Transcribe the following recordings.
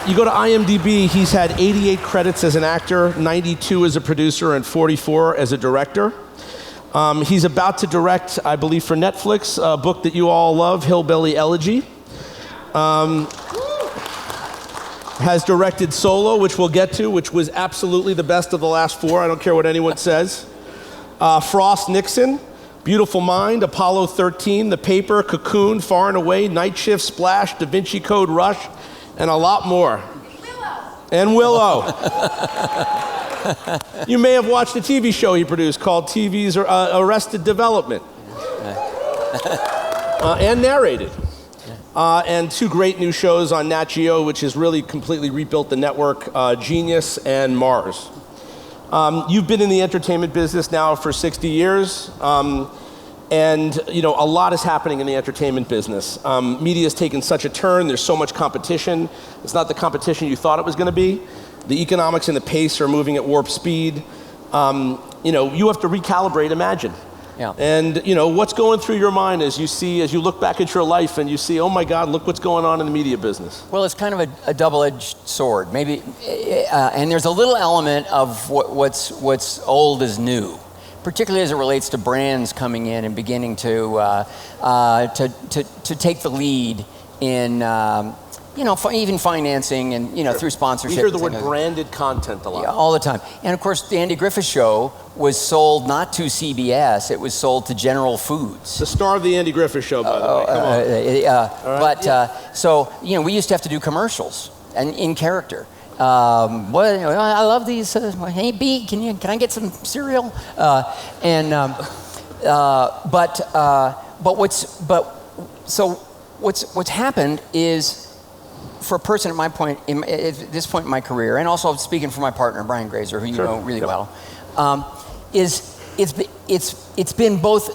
You go to IMDb, he's had 88 credits as an actor, 92 as a producer, and 44 as a director. He's about to direct, I believe for Netflix, a book that you all love, Hillbilly Elegy. Has directed Solo, which we'll get to, which was absolutely the best of the last 4. I don't care what anyone says. Frost Nixon, Beautiful Mind, Apollo 13, The Paper, Cocoon, Far and Away, Night Shift, Splash, Da Vinci Code, Rush, and a lot more. Willow. You may have watched a TV show he produced called TV's Arrested Development. And narrated. And 2 great new shows on Nat Geo, which has really completely rebuilt the network, Genius and Mars. You've been in the entertainment business now for 60 years, and a lot is happening in the entertainment business. Media has taken such a turn, there's so much competition. It's not the competition you thought it was gonna be. The economics and the pace are moving at warp speed. You have to recalibrate Imagine. Yeah. And what's going through your mind as you look back at your life and you see, oh my God, look what's going on in the media business? Well, it's kind of a double-edged sword, maybe, and there's a little element of what's old is new, particularly as it relates to brands coming in and beginning to take the lead in even financing and through sponsorship. You hear the word branded content a lot. Yeah, all the time. And of course, the Andy Griffith Show was sold not to CBS, it was sold to General Foods. The star of the Andy Griffith Show, by the way. Come on. So we used to have to do commercials and in character. I love these. Hey, B, can I get some cereal? What's happened is, for a person at this point in my career, and also speaking for my partner Brian Grazer, who you know really well, it's been both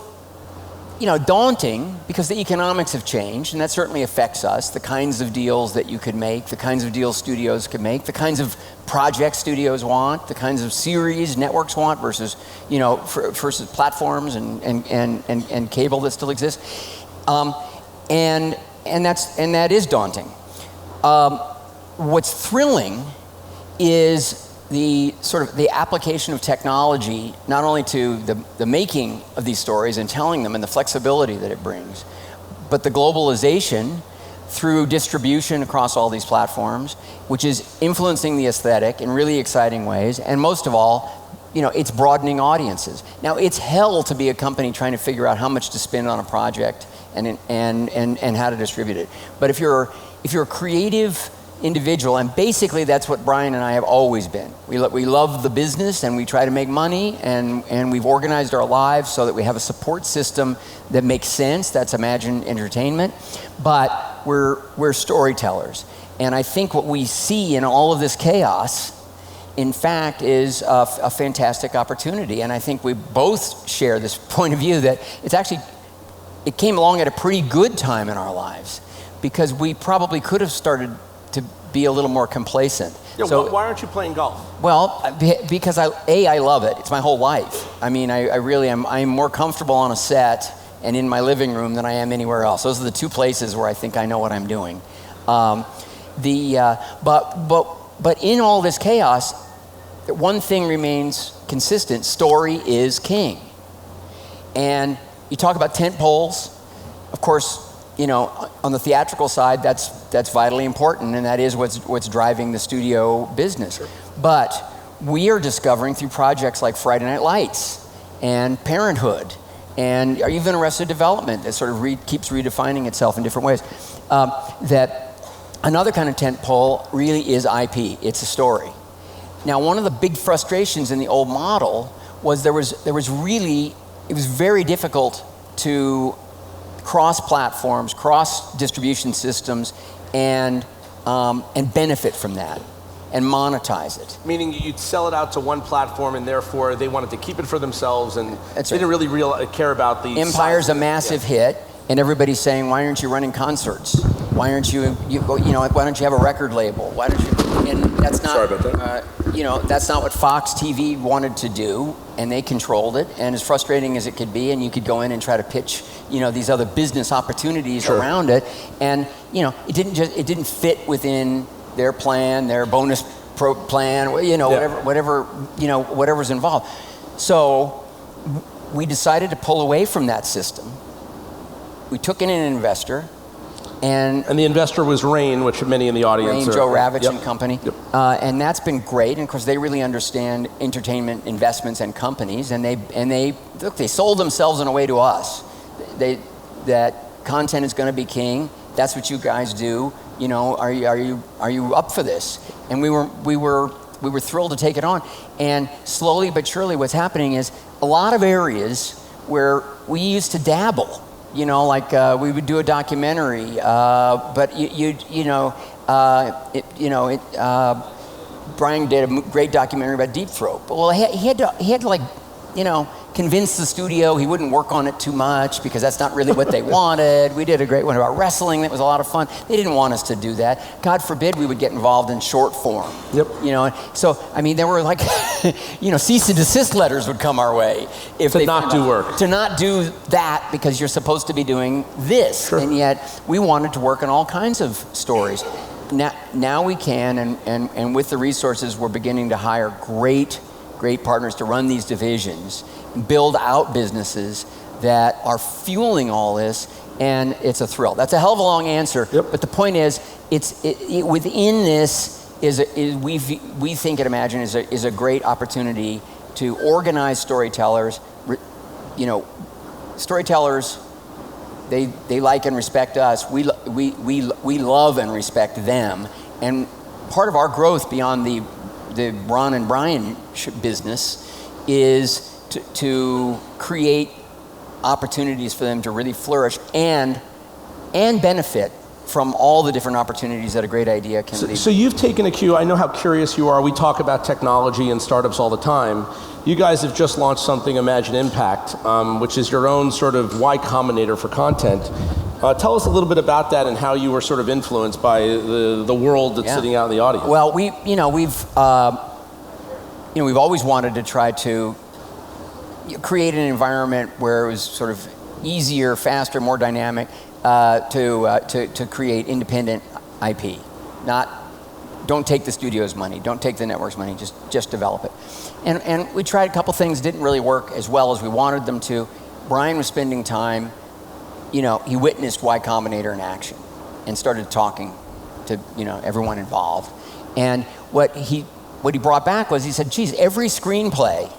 daunting because the economics have changed, and that certainly affects us. The kinds of deals that you could make, the kinds of deals studios could make, the kinds of projects studios want, the kinds of series networks want versus versus platforms and cable that still exists, and that is daunting. What's thrilling is the application of technology, not only to the making of these stories and telling them and the flexibility that it brings, but the globalization through distribution across all these platforms, which is influencing the aesthetic in really exciting ways, and most of all, it's broadening audiences. Now, it's hell to be a company trying to figure out how much to spend on a project and how to distribute it. But if you're a creative individual, and basically that's what Brian and I have always been. We love the business and we try to make money, and we've organized our lives so that we have a support system that makes sense. That's Imagine Entertainment. But we're storytellers. And I think what we see in all of this chaos, in fact, is a fantastic opportunity. And I think we both share this point of view that it came along at a pretty good time in our lives, because we probably could have started to be a little more complacent. Yeah, so, why aren't you playing golf? Well, because I love it. It's my whole life. I mean, I really am. I'm more comfortable on a set and in my living room than I am anywhere else. Those are the 2 places where I think I know what I'm doing. But in all this chaos, one thing remains consistent: story is king. And you talk about tentpoles, of course. On the theatrical side, that's vitally important, and that is what's driving the studio business. Sure. But we are discovering through projects like Friday Night Lights and Parenthood, and even Arrested Development that sort of keeps redefining itself in different ways, that another kind of tentpole really is IP. It's a story. Now, one of the big frustrations in the old model was it was very difficult to cross platforms, cross distribution systems, and benefit from that and monetize it. Meaning you'd sell it out to one platform, and therefore they wanted to keep it for themselves, and they didn't really care about the Empire's a massive hit, and everybody's saying, why aren't you running concerts? Why aren't you know, why don't you have a record label? Why don't you? And that's not. Sorry about that. You know, that's not what Fox TV wanted to do, and they controlled it. And as frustrating as it could be, and you could go in and try to pitch, you know, these other business opportunities around it, and you know, it didn't fit within their plan, their bonus plan, you know, whatever's involved. So we decided to pull away from that system. We took in an investor, and the investor was Rain, which many in the audience Rain, are. Joe Ravitch and company. Yep. And that's been great, and of course they really understand entertainment investments and companies, and they sold themselves in a way to us. That content is going to be king. That's what you guys do. You know, are you up for this? And we were thrilled to take it on. And slowly but surely, what's happening is a lot of areas where we used to dabble. You know, like we would do a documentary, but Brian did a great documentary about Deep Throat. But well, he had to like, you know, convince the studio he wouldn't work on it too much because that's not really what they wanted. We did a great one about wrestling that was a lot of fun. They didn't want us to do that. God forbid we would get involved in short form. Yep. You know, so I mean, there were like, you know, cease and desist letters would come our way if to not do work. To not do that because you're supposed to be doing this, and yet we wanted to work on all kinds of stories. Now we can, and with the resources, we're beginning to hire great partners to run these divisions, build out businesses that are fueling all this, and it's a thrill. That's a hell of a long answer, but the point is, within this we think at Imagine is a great opportunity to organize storytellers. You know, storytellers, they like and respect us. We love and respect them, and part of our growth beyond the Ron and Brian business is to create opportunities for them to really flourish and benefit from all the different opportunities that a great idea can lead. So you've taken a cue. I know how curious you are. We talk about technology and startups all the time. You guys have just launched something, Imagine Impact, which is your own sort of Y Combinator for content. Tell us a little bit about that and how you were sort of influenced by the world that's sitting out in the audience. Well, we've always wanted to try to create an environment where it was sort of easier, faster, more dynamic to create independent IP. Don't take the studio's money, don't take the network's money, just develop it. And we tried a couple things, didn't really work as well as we wanted them to. Brian was spending time, you know, he witnessed Y Combinator in action and started talking to, you know, everyone involved. And what he brought back was, he said, geez, every screenplay,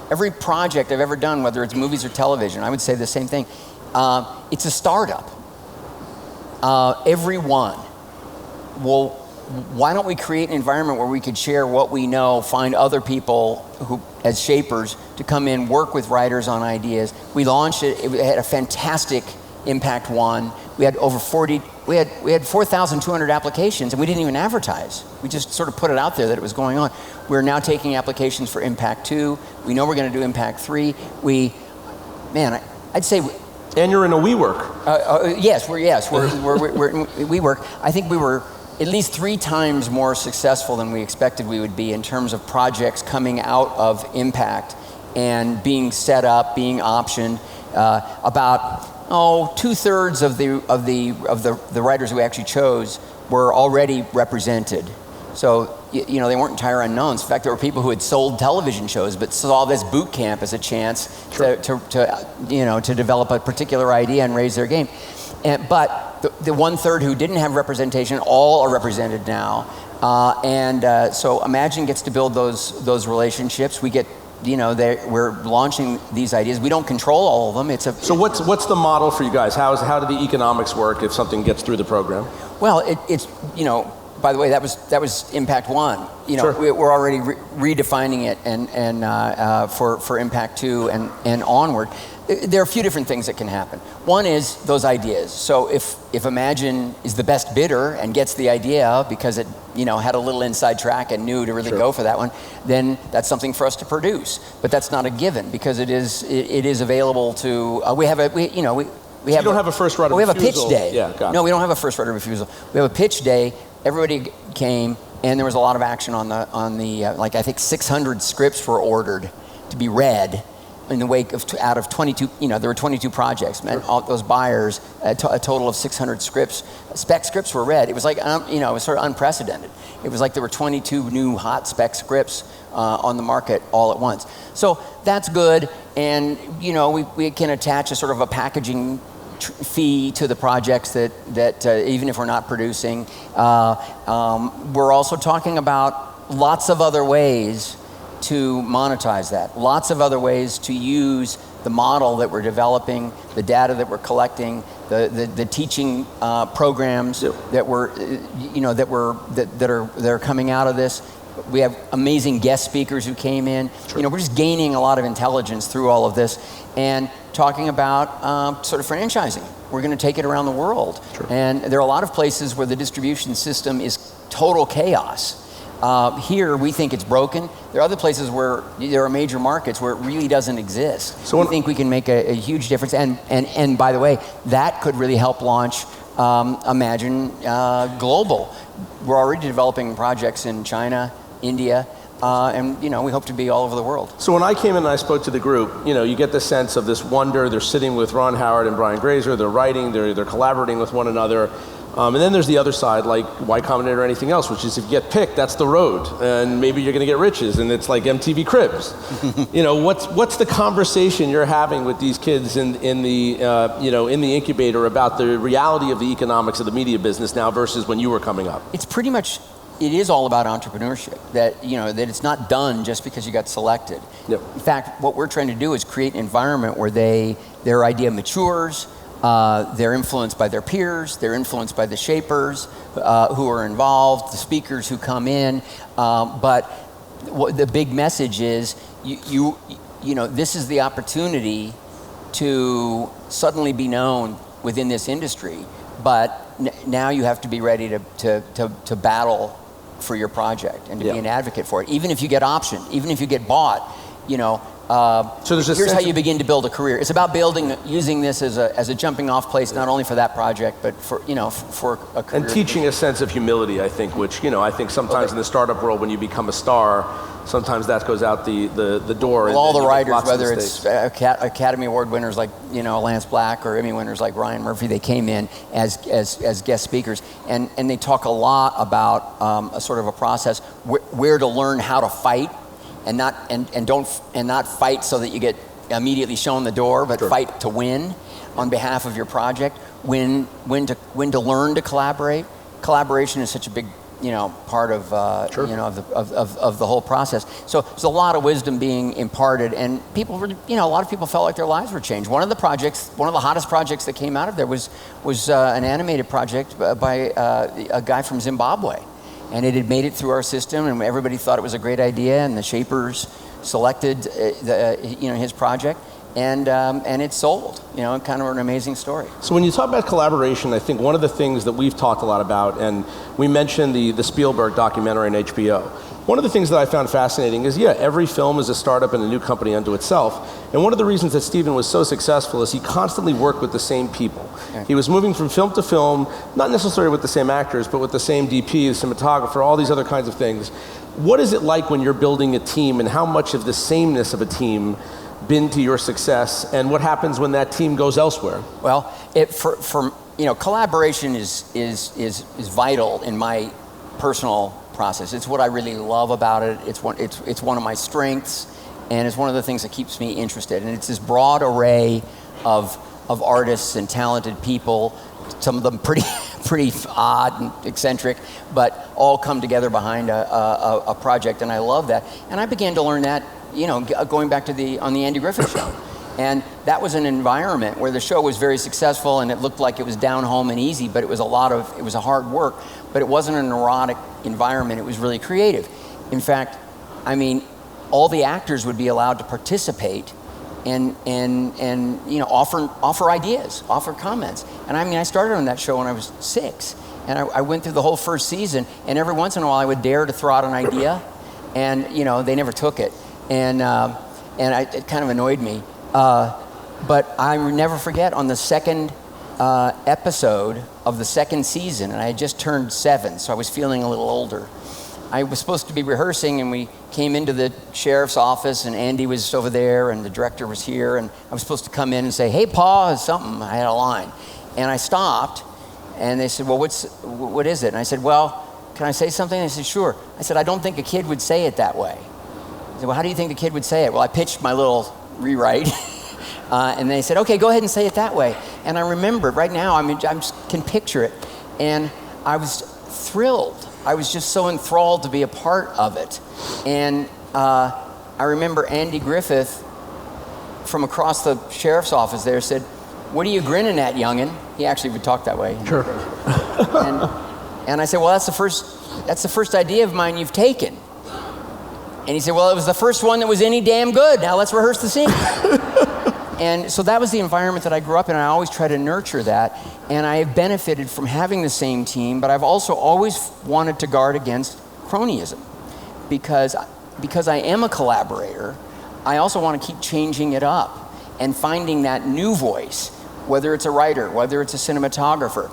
every project I've ever done, whether it's movies or television, I would say the same thing, it's a startup. Every one. Well, why don't we create an environment where we could share what we know, find other people who, as shapers, to come in, work with writers on ideas. We launched it. It had a fantastic Impact 1. We had over 4,200 applications, and we didn't even advertise. We just sort of put it out there that it was going on. We're now taking applications for Impact 2. We know we're going to do Impact 3. I'd say. And you're in a WeWork. Yes, we're in WeWork. I think we were at least 3 times more successful than we expected we would be in terms of projects coming out of Impact and being set up, being optioned. About 2/3 of the writers we actually chose were already represented. So you know, they weren't entire unknowns. In fact, there were people who had sold television shows but saw this boot camp as a chance to develop a particular idea and raise their game. But the 1/3 who didn't have representation, all are represented now. So Imagine gets to build those relationships. We get, we're launching these ideas. We don't control all of them. So what's the model for you guys? How do the economics work if something gets through the program? Well, it's by the way, that was Impact 1. We're already redefining it and for Impact 2 and onward. There are a few different things that can happen. One is those ideas. So if Imagine is the best bidder and gets the idea because it had a little inside track and knew to really go for that one, then that's something for us to produce. But that's not a given because it is available to. We We have you don't have a first right of refusal. We have refusal. a pitch day. Yeah, got it. No, we don't have a first right of refusal. We have a pitch day. Everybody came, and there was a lot of action on the like I think 600 scripts were ordered to be read in the wake of out of 22. There were 22 projects. Man, all those buyers, a total of 600 scripts. Spec scripts were read. It was like it was sort of unprecedented. It was like there were 22 new hot spec scripts on the market all at once. So that's good, and we can attach a sort of a packaging fee to the projects that even if we're not producing. We're also talking about lots of other ways to monetize that, lots of other ways to use the model that we're developing, the data that we're collecting, the teaching programs that are coming out of this. We have amazing guest speakers who came in. Sure. We're just gaining a lot of intelligence through all of this, and talking about sort of franchising. We're going to take it around the world. Sure. And there are a lot of places where the distribution system is total chaos. Here, we think it's broken. There are other places where there are major markets where it really doesn't exist. So we think we can make a huge difference. And by the way, that could really help launch Imagine Global. We're already developing projects in China, India, and we hope to be all over the world. So when I came in and I spoke to the group, you get the sense of this wonder. They're sitting with Ron Howard and Brian Grazer. They're writing. They're collaborating with one another. And then there's the other side, like Y Combinator or anything else, which is if you get picked, that's the road, and maybe you're going to get riches, and it's like MTV Cribs. What's the conversation you're having with these kids in the incubator about the reality of the economics of the media business now versus when you were coming up? It's pretty much. It is all about entrepreneurship. That that it's not done just because you got selected. Yep. In fact, what we're trying to do is create an environment where their idea matures. They're influenced by their peers. They're influenced by the shapers who are involved, the speakers who come in. But the big message is, this is the opportunity to suddenly be known within this industry. But now you have to be ready to battle for your project and to be an advocate for it. Even if you get optioned, even if you get bought, so here's how you begin to build a career. It's about using this as a jumping off place, not only for that project, but for a career. And teaching a sense of humility, I think, which, I think sometimes in the startup world, when you become a star, sometimes that goes out the door. Well, all the writers, whether it's Academy Award winners like, Lance Black, or Emmy winners like Ryan Murphy, they came in as guest speakers, and they talk a lot about a sort of a process where to learn how to fight. And not fight so that you get immediately shown the door, but fight to win on behalf of your project. When to learn to collaborate. Collaboration is such a big part of of the whole process. So there's a lot of wisdom being imparted, and people were, a lot of people felt like their lives were changed. One of the hottest projects that came out of there was an animated project by a guy from Zimbabwe. And it had made it through our system, and everybody thought it was a great idea, and the shapers selected his project, and it sold. Kind of an amazing story. So when you talk about collaboration, I think one of the things that we've talked a lot about, and we mentioned the Spielberg documentary on HBO. One of the things that I found fascinating is, every film is a startup and a new company unto itself. And one of the reasons that Steven was so successful is he constantly worked with the same people. Okay. He was moving from film to film, not necessarily with the same actors, but with the same DP, the cinematographer, all these other kinds of things. What is it like when you're building a team, and how much of the sameness of a team been to your success, and what happens when that team goes elsewhere? Well, collaboration is vital in my personal process. It's what I really love about it. It's one of my strengths, and it's one of the things that keeps me interested. And it's this broad array of artists and talented people, some of them pretty odd and eccentric, but all come together behind a project, and I love that. And I began to learn that, going back to on the Andy Griffith Show. And that was an environment where the show was very successful, and it looked like it was down home and easy, but it was a hard work, but it wasn't a neurotic environment. It was really creative. In fact, all the actors would be allowed to participate and offer ideas, offer comments. And I started on that show when I was 6, and I went through the whole first season, and every once in a while I would dare to throw out an idea, and they never took it, and it kind of annoyed me. But I will never forget on the second episode of the second season, and I had just turned 7, so I was feeling a little older. I was supposed to be rehearsing, and we came into the sheriff's office, and Andy was over there, and the director was here, and I was supposed to come in and say, "Hey, Pa," something. I had a line. And I stopped, and they said, "Well, what is it?" And I said, "Well, can I say something?" And they said, "Sure." I said, "I don't think a kid would say it that way." I said, "Well, how do you think the kid would say it?" Well, I pitched my little rewrite. And they said, "Okay, go ahead and say it that way." And I remember right now, I just can picture it. And I was thrilled. I was just so enthralled to be a part of it. And I remember Andy Griffith from across the sheriff's office there said, "What are you grinning at, youngin'?" He actually would talk that way. Sure. And I said, "Well, that's the first idea of mine you've taken." And he said, "Well, it was the first one that was any damn good. Now let's rehearse the scene." And so that was the environment that I grew up in, and I always try to nurture that. And I have benefited from having the same team, but I've also always wanted to guard against cronyism. Because I am a collaborator, I also want to keep changing it up and finding that new voice, whether it's a writer, whether it's a cinematographer,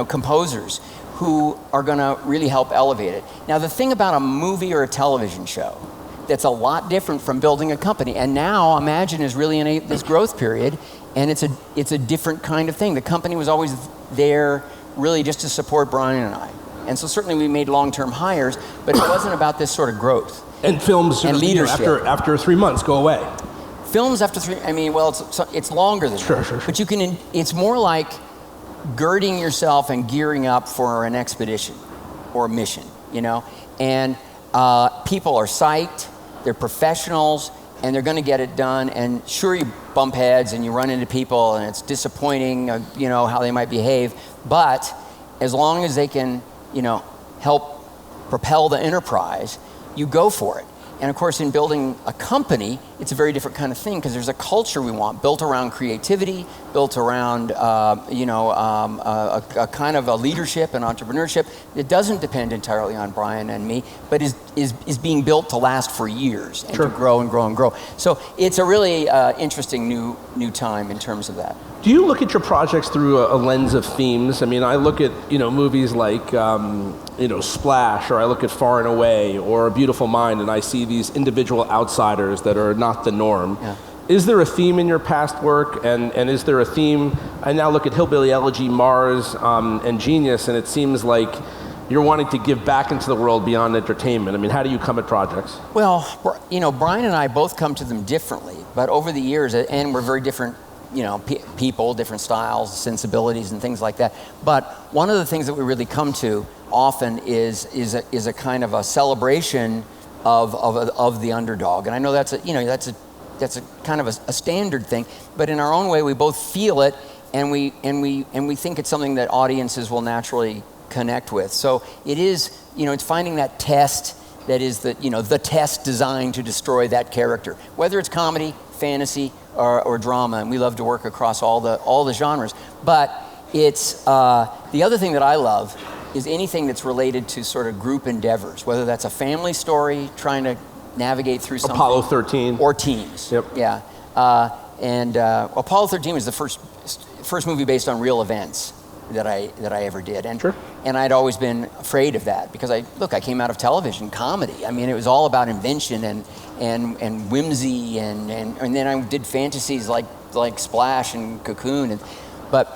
composers who are going to really help elevate it. Now, the thing about a movie or a television show that's a lot different from building a company, and now Imagine is really in this growth period, and it's a different kind of thing. The company was always there really just to support Brian and I. And so certainly we made long-term hires, but it wasn't about this sort of growth. And films and leadership. After 3 months go away. Films after 3, it's longer than that. Sure. But it's more like girding yourself and gearing up for an expedition or a mission, And people are psyched, they're professionals, and they're going to get it done. And sure, you bump heads and you run into people, and it's disappointing, how they might behave. But as long as they can, help propel the enterprise, you go for it. And of course, in building a company, it's a very different kind of thing because there's a culture we want built around creativity, built around a kind of a leadership and entrepreneurship that doesn't depend entirely on Brian and me, but is being built to last for years and to grow and grow and grow. So it's a really interesting new time in terms of that. Do you look at your projects through a lens of themes? I mean, I look at movies like Splash, or I look at Far and Away, or A Beautiful Mind, and I see these individual outsiders that are not the norm. Yeah. Is there a theme in your past work, and is there a theme? I now look at Hillbilly Elegy, Mars, and Genius, and it seems like you're wanting to give back into the world beyond entertainment. I mean, how do you come at projects? Well, Brian and I both come to them differently, but over the years, and we're very different people, different styles, sensibilities, and things like that. But one of the things that we really come to often is a kind of a celebration of the underdog. And I know that's a kind of a standard thing, but in our own way, we both feel it, and we think it's something that audiences will naturally connect with. So it is, it's finding that test that is the test designed to destroy that character, whether it's comedy, fantasy, or drama, and we love to work across all the genres. But it's the other thing that I love is anything that's related to sort of group endeavors, whether that's a family story trying to navigate through something. Apollo 13. Or teams. Yep. Yeah. And Apollo 13 was the first movie based on real events that I ever did. And sure. And I'd always been afraid of that because I came out of television comedy. I mean, it was all about invention and whimsy and then I did fantasies like Splash and Cocoon. But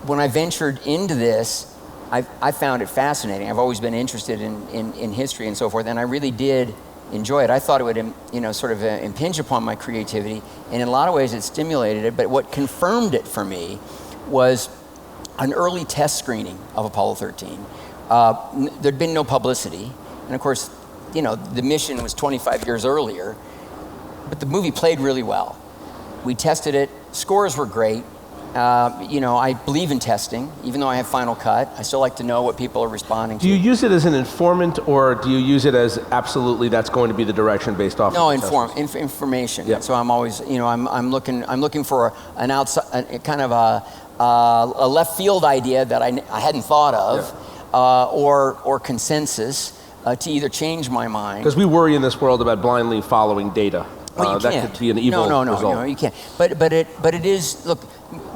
when I ventured into this, I found it fascinating. I've always been interested in history and so forth, and I really did enjoy it. I thought it would sort of impinge upon my creativity, and in a lot of ways it stimulated it. But what confirmed it for me was an early test screening of Apollo 13. There'd been no publicity, and of course, the mission was 25 years earlier, but the movie played really well. We tested it, scores were great. I believe in testing, even though I have Final Cut. I still like to know what people are responding to. Do you use it as an informant, or do you use it as absolutely that's going to be the direction based off? No, information. Yeah. So I'm always, I'm looking for an outside, kind of a left field idea that I hadn't thought of, or consensus to either change my mind. Because we worry in this world about blindly following data. Well, that can't. could be an evil result. No, you can't. But it is. Look,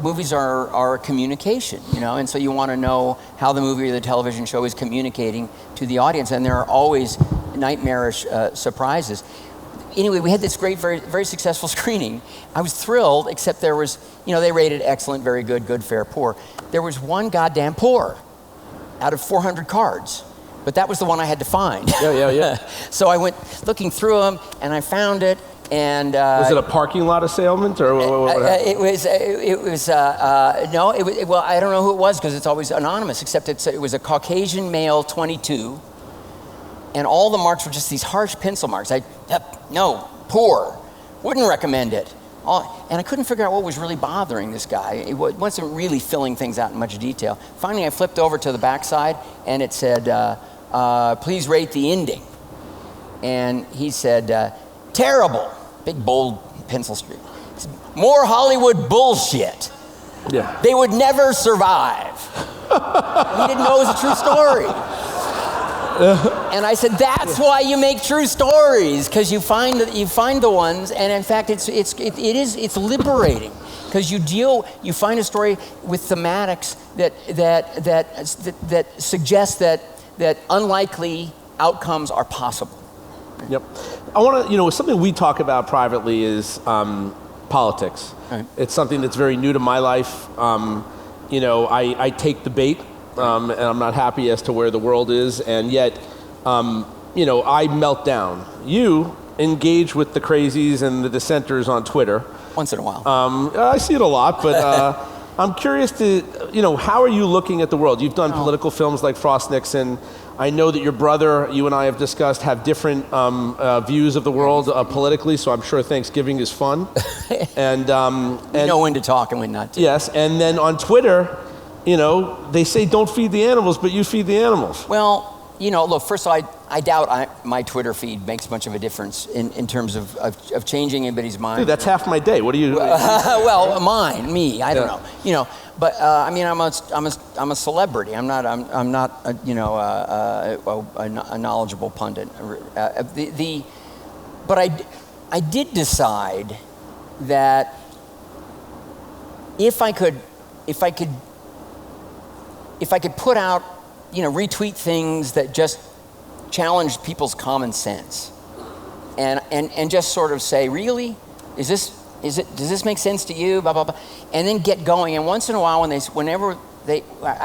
movies are communication, and so you want to know how the movie or the television show is communicating to the audience, and there are always nightmarish surprises. Anyway, we had this great, very, very successful screening. I was thrilled, except there was, they rated excellent, very good, good, fair, poor. There was one goddamn poor out of 400 cards. But that was the one I had to find. Yeah. So I went looking through them, and I found it. And was it a parking lot assailment, or what it was? No. Well, I don't know who it was because it's always anonymous. Except it was a Caucasian male, 22, and all the marks were just these harsh pencil marks. No, poor, wouldn't recommend it. And I couldn't figure out what was really bothering this guy. It wasn't really filling things out in much detail. Finally, I flipped over to the backside, and it said, please rate the ending. And he said, terrible, big, bold pencil streak. More Hollywood bullshit. Yeah. They would never survive. He didn't know it was a true story. And I said, that's why you make true stories, because you find the ones, and in fact, it's liberating, because you find a story with thematics that suggest that unlikely outcomes are possible. Yep. I want to, something we talk about privately is politics. Right. It's something that's very new to my life. I take the bait. And I'm not happy as to where the world is, and yet, I melt down. You engage with the crazies and the dissenters on Twitter. Once in a while. I see it a lot, but I'm curious to, how are you looking at the world? You've done political films like Frost Nixon. I know that your brother, you and I have discussed, have different views of the world politically, so I'm sure Thanksgiving is fun. And know when to talk and when not to. Yes, and then on Twitter, they say don't feed the animals, but you feed the animals. Well, look, first of all, I doubt my Twitter feed makes much of a difference in terms of changing anybody's mind. Dude, that's half my day. What do you? Well, me. I don't know. But I'm a celebrity. I'm not a knowledgeable pundit. But I did decide that if I could put out, retweet things that just challenge people's common sense, and just sort of say, really, does this make sense to you? Blah blah blah, and then get going. And once in a while, I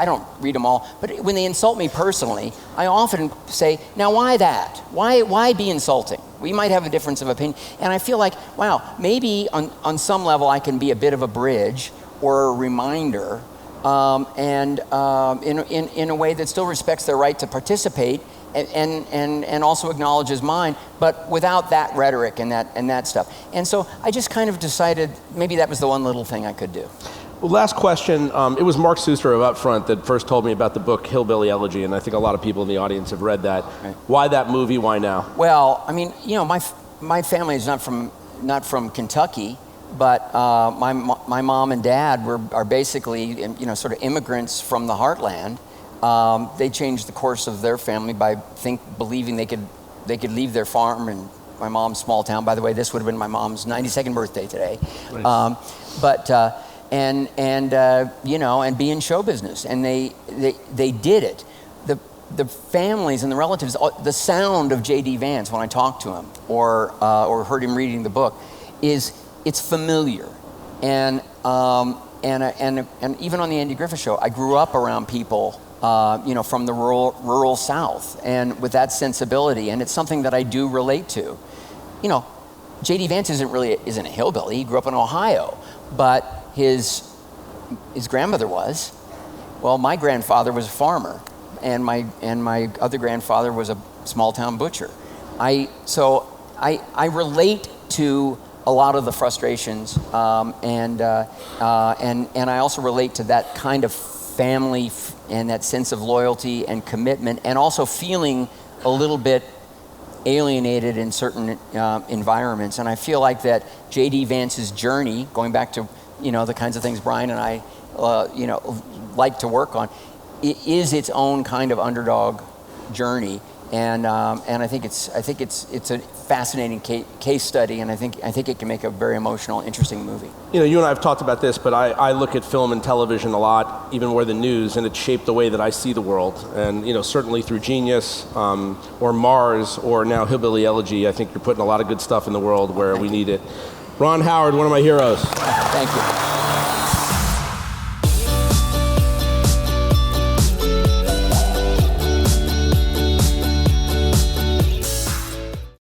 don't read them all, but when they insult me personally, I often say, now why that? Why be insulting? We might have a difference of opinion, and I feel like, wow, maybe on some level I can be a bit of a bridge or a reminder. In a way that still respects their right to participate and also acknowledges mine, but without that rhetoric and that stuff. And so I just kind of decided maybe that was the one little thing I could do. Well, last question. It was Mark Suster of Upfront that first told me about the book Hillbilly Elegy, and I think a lot of people in the audience have read that. Right. Why that movie? Why now? Well, my family is not from Kentucky. But my mom and dad are basically, sort of immigrants from the heartland. They changed the course of their family by believing they could leave their farm in my mom's small town. By the way, this would have been my mom's 92nd birthday today. Nice. And be in show business, and they did it. The families and the relatives, the sound of J.D. Vance when I talked to him or heard him reading the book it's familiar, and even on the Andy Griffith Show, I grew up around people, from the rural South, and with that sensibility, and it's something that I do relate to. J.D. Vance isn't a hillbilly. He grew up in Ohio, but his grandmother was. Well, my grandfather was a farmer, and my other grandfather was a small town butcher. So I relate to a lot of the frustrations, and I also relate to that kind of family and that sense of loyalty and commitment, and also feeling a little bit alienated in certain environments. And I feel like that J.D. Vance's journey, going back to the kinds of things Brian and I like to work on, it is its own kind of underdog journey And I think it's a fascinating case study, and I think it can make a very emotional, interesting movie. You know, you and I have talked about this, but I look at film and television a lot, even more than news, and it's shaped the way that I see the world. And you know, certainly through Genius, or Mars, or now Hillbilly Elegy, I think you're putting a lot of good stuff in the world where we need it. Ron Howard, one of my heroes. Thank you.